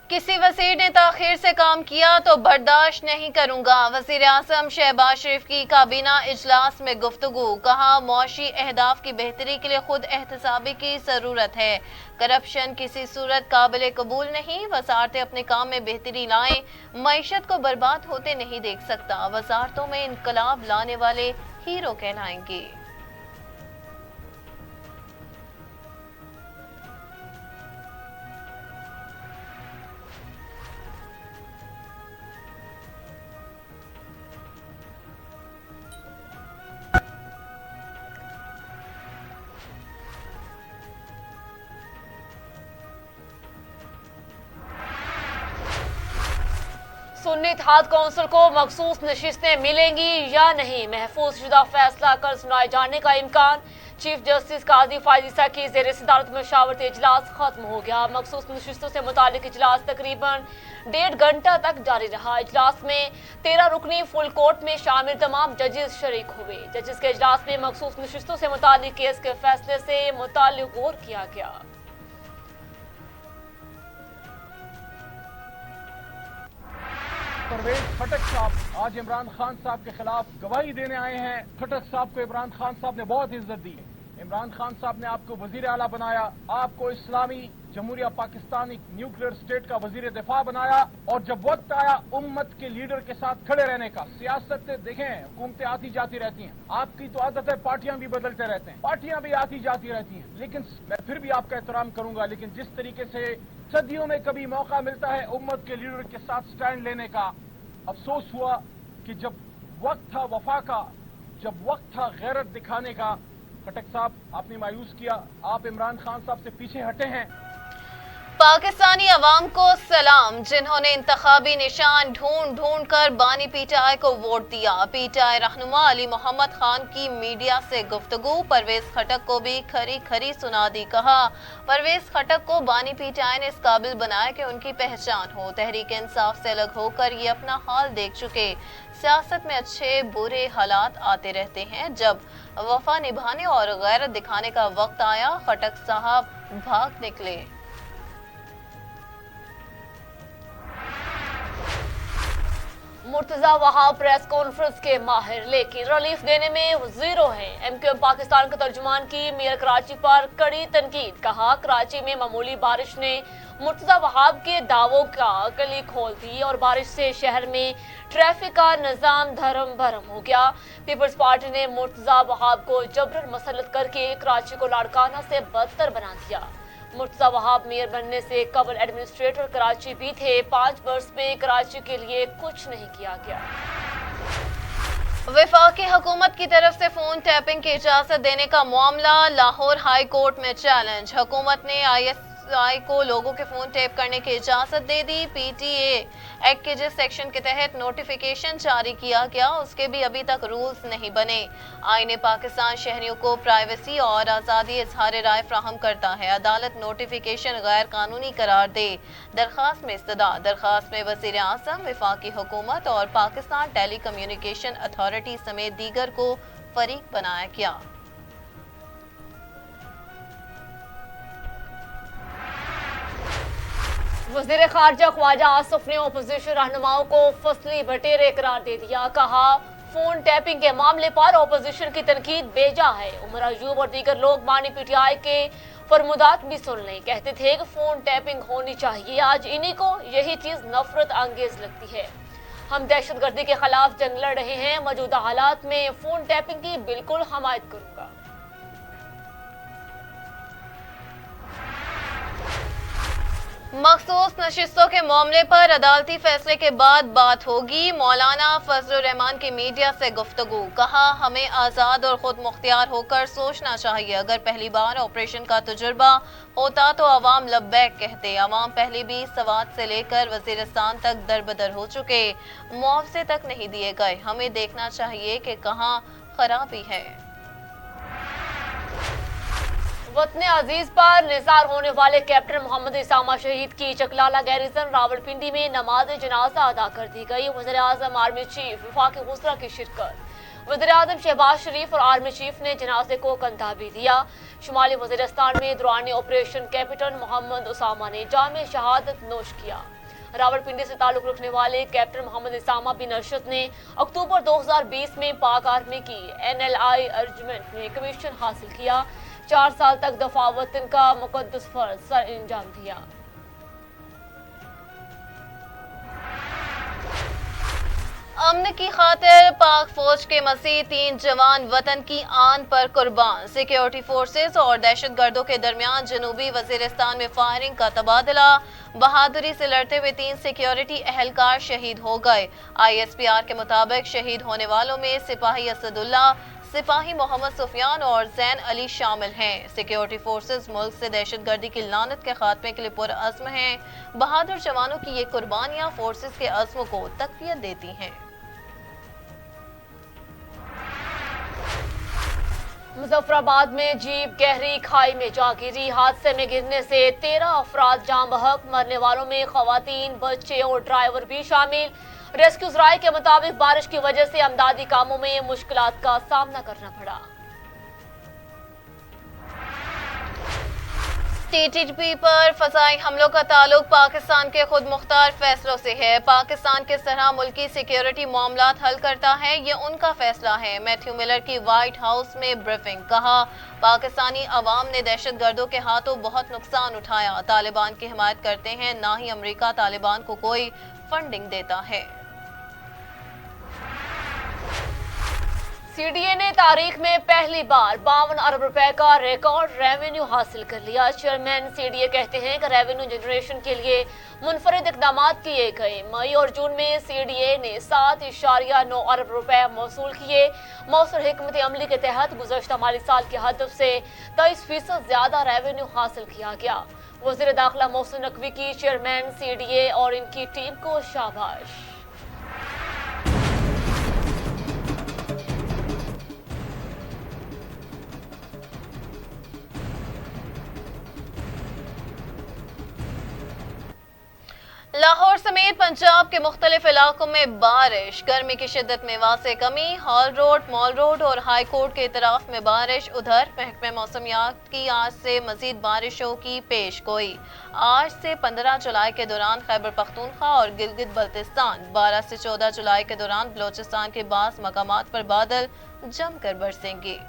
किसी वज़ीर ने ताख़ीर से काम किया तो बर्दाश्त नहीं करूंगा। वज़ीर आज़म शहबाज शरीफ की काबीना इजलास में गुफ्तगू। कहा, मुआशी अहदाफ की बेहतरी के लिए खुद एहतसाबी की ज़रूरत है। करप्शन किसी सूरत काबिल कबूल नहीं। वज़ारतें अपने काम में बेहतरी लाएं, मईशत को बर्बाद होते नहीं देख सकता। वज़ारतों में इनकलाब लाने वाले हीरो कहलाएंगे। सुन्नी इत्तेहाद कौंसिल को मखसूस नशिस्तें मिलेंगी या नहीं, महफूज शुदा फैसला कल सुनाए जाने का इम्कान। चीफ जस्टिस काजी फायजीसा की ज़ेर सदारत मशावरती इजलास खत्म हो गया। मखसूस नशिस्तों से मुतालिक इजलास तकरीबन 1.5 घंटा तक जारी रहा। इजलास में 13 रुकनी फुल कोर्ट में शामिल तमाम जजेस शरीक हुए। जजेस के इजलास में मखसूस नशिस्तों से मुतालिक केस के फैसले से मुताल्लिक गौर किया गया। परवेज खटक साहब आज इमरान खान साहब के खिलाफ गवाही देने आए हैं। खटक साहब को इमरान खान साहब ने बहुत इज्जत दी है। इमरान खान साहब ने आपको वजीर आला बनाया, आपको इस्लामी जमहूरिया पाकिस्तान एक न्यूक्लियर स्टेट का वजीर दिफा बनाया, और जब वक्त आया उम्मत के लीडर के साथ खड़े रहने का। सियासत से देखें, हुकूमतें आती जाती रहती हैं, आपकी तो आदत है पार्टियां भी बदलते रहते हैं, पार्टियां भी आती जाती रहती हैं, लेकिन मैं फिर भी आपका एहतराम करूंगा। लेकिन जिस तरीके से सदियों में कभी मौका मिलता है उम्मत के लीडर के साथ स्टैंड लेने का, अफसोस हुआ कि जब वक्त था वफा का, जब वक्त था गैरत दिखाने का, खटक साहब आपने मायूस किया। आप इमरान खान साहब से पीछे हटे हैं। पाकिस्तानी अवाम को सलाम, जिन्होंने इंतखाबी निशान ढूंढ ढूंढ कर बानी पीटीआई को वोट दिया। पीटीआई रहनुमा अली मोहम्मद खान की मीडिया से गुफ्तगू। परवेज खटक को भी खरी खरी सुना दी। कहा, परवेज खटक को बानी पीटीआई ने इस काबिल बनाया कि उनकी पहचान हो। तहरीक इंसाफ से अलग होकर ये अपना हाल देख चुके। सियासत में अच्छे बुरे हालात आते रहते हैं। जब वफा निभाने और गैरत दिखाने का वक्त आया, खटक साहब भाग निकले। मुर्तजा वहाब प्रेस कॉन्फ्रेंस के माहिर, लेकिन रिलीफ देने में जीरो हैं। एमक्यूएम पाकिस्तान के तर्जुमान की मेयर कराची पर कड़ी तनकीद। कहा, कराची में मामूली बारिश ने मुर्तजा वहाब के दावों का कली खोल दी और बारिश से शहर में ट्रैफिक का निजाम धर्म भरम हो गया। पीपल्स पार्टी ने मुर्तजा वहाब को जबरन मसलत करके कराची को लाड़काना से बदतर बना दिया। मुर्तजा वहाब मेयर बनने से कबल एडमिनिस्ट्रेटर कराची भी थे। 5 बरस में कराची के लिए कुछ नहीं किया गया। वफाकी हुकूमत की तरफ से फोन टैपिंग की इजाजत देने का मामला लाहौर हाई कोर्ट में चैलेंज। हुकूमत ने ISI को लोगों के फोन टैप करने की इजाजत दे दी। PTA एक्ट के जिस सेक्शन के तहत नोटिफिकेशन जारी किया गया, उसके भी अभी तक रूल्स नहीं बने। आईन पाकिस्तान शहरियों को प्राइवेसी और आज़ादी इजहार राय फ्राहम करता है। अदालत नोटिफिकेशन गैर कानूनी करार दे। दरख्वास्त में इस्तदा। दरख्वास्त में वज़ीर आज़म, वफाकी हुकूमत और पाकिस्तान टेली कम्युनिकेशन अथॉरिटी समेत दीगर को फरीक बनाया गया। वज़ीर ख़ारजा ख्वाजा आसिफ ने अपोजिशन रहनुमाओं को फसली बटेरे करार दे दिया। कहा, फोन टैपिंग के मामले पर अपोजिशन की तनकीद बेजा है। उमर अयूब और दीगर लोग बानी पीटीआई के फरमुदात भी सुन लें। कहते थे कि फोन टैपिंग होनी चाहिए। आज इन्हीं को यही चीज नफरत अंगेज लगती है। हम दहशतगर्दी के खिलाफ जंग लड़ रहे हैं। मौजूदा हालात में फोन टैपिंग की बिल्कुल हमायत करूंगा। मखसूस नशिस्तों के मामले पर अदालती फैसले के बाद बात होगी। मौलाना फजलुर रहमान की मीडिया से गुफ्तगू। कहा, हमें आज़ाद और खुद मुख्तियार होकर सोचना चाहिए। अगर पहली बार ऑपरेशन का तजुर्बा होता तो अवाम लब्बैक कहते। अवाम पहले भी सवात से लेकर वजीरिस्तान तक दरबदर हो चुके, मुआवजे तक नहीं दिए गए। हमें देखना चाहिए कि कहाँ खराबी है। वतन अजीज पर निसार होने वाले कैप्टन मोहम्मद इसामा शहीद की चकलाला गैरिजन रावलपिंडी में नमाज जनाजा अदा कर दी गई। वज़ीर आज़म आर्मी चीफ वफाक गुसरा की शिरकत। वज़ीर आज़म शहबाज शरीफ और आर्मी चीफ ने जनाजे को कंधा भी दिया। शुमाली वज़ीरिस्तान में दौरान ऑपरेशन कैपिटन मोहम्मद उसामा ने जाम शहादत नोश किया। रावलपिंडी से ताल्लुक रखने वाले कैप्टन मोहम्मद इसामा बिन अरशद ने अक्टूबर 2020 में पाक आर्मी की NLI अर्जमेंट में कमीशन हासिल किया। 4 साल तक दफा वतन का मुकद्दस फर्ज सर अंजाम दिया। अमन की खातिर पाक फौज के मसीह 3 जवान वतन की आन पर कुर्बान। सिक्योरिटी फोर्सेस और दहशतगर्दों के दरमियान जनूबी वजीरिस्तान में फायरिंग का तबादला। बहादुरी से लड़ते हुए 3 सिक्योरिटी एहलकार शहीद हो गए। ISPR के मुताबिक शहीद होने वालों में सिपाही असदुल्ला, सिपाही मोहम्मद सुफियान और जैन अली शामिल हैं। सिक्योरिटी फोर्सेस मुल्क से दहशतगर्दी की लानत के खात्मे के लिए पुरअज़्म हैं। बहादुर जवानों की ये कुर्बानियां फोर्सेस के अज़्म को तक़वियत देती हैं। मुजफ्फराबाद में जीप गहरी खाई में जा गिरी। हादसे में गिरने से 13 अफराद जान बहक, मरने वालों में खवातीन, बच्चे और ड्राइवर भी शामिल। रेस्क्यूज राय के मुताबिक बारिश की वजह से अमदादी कामों में मुश्किलात का सामना करना पड़ा। TTP पर फसाई हमलों का ताल्लुक पाकिस्तान के खुद मुख्तार फैसलों से है। पाकिस्तान किस तरह मुल्की सिक्योरिटी मामलात हल करता है, ये उनका फैसला है। मैथ्यू मिलर की व्हाइट हाउस में ब्रीफिंग। कहा, पाकिस्तानी अवाम ने दहशतगर्दों के हाथों बहुत नुकसान उठाया। तालिबान की हिमायत करते हैं, ना ही अमेरिका तालिबान को कोई फंडिंग देता है। CDA ने तारीख में पहली बार 52 अरब रुपए का रिकॉर्ड रेवेन्यू हासिल कर लिया। चेयरमैन CDA कहते हैं कि रेवेन्यू जनरेशन के लिए मुनफरिद इकदाम किए गए। मई और जून में CDA ने 7.9 अरब रुपए मौसूल किए। मौसूल हिकमत अमली के तहत गुज़श्ता माली साल के हदफ से 23% ज्यादा रेवेन्यू हासिल किया गया। वज़ीर दाखिला मोहसिन नकवी की चेयरमैन CDA और इनकी टीम को शाबाश। लाहौर समेत पंजाब के मुख्तलिफ इलाकों में बारिश। गर्मी की शिद्दत में वासे कमी। हॉल रोड, मॉल रोड और हाई कोर्ट के इतराफ में बारिश। उधर महकमे मौसमियात की आज से मजीद बारिशों की पेश गोई। आज से 15 जुलाई के दौरान खैबर पख्तूनख्वा और गिलगित बल्तिस्तान, 12 से 14 जुलाई के दौरान बलोचिस्तान के बास मकामात पर बादल जमकर बरसेंगे।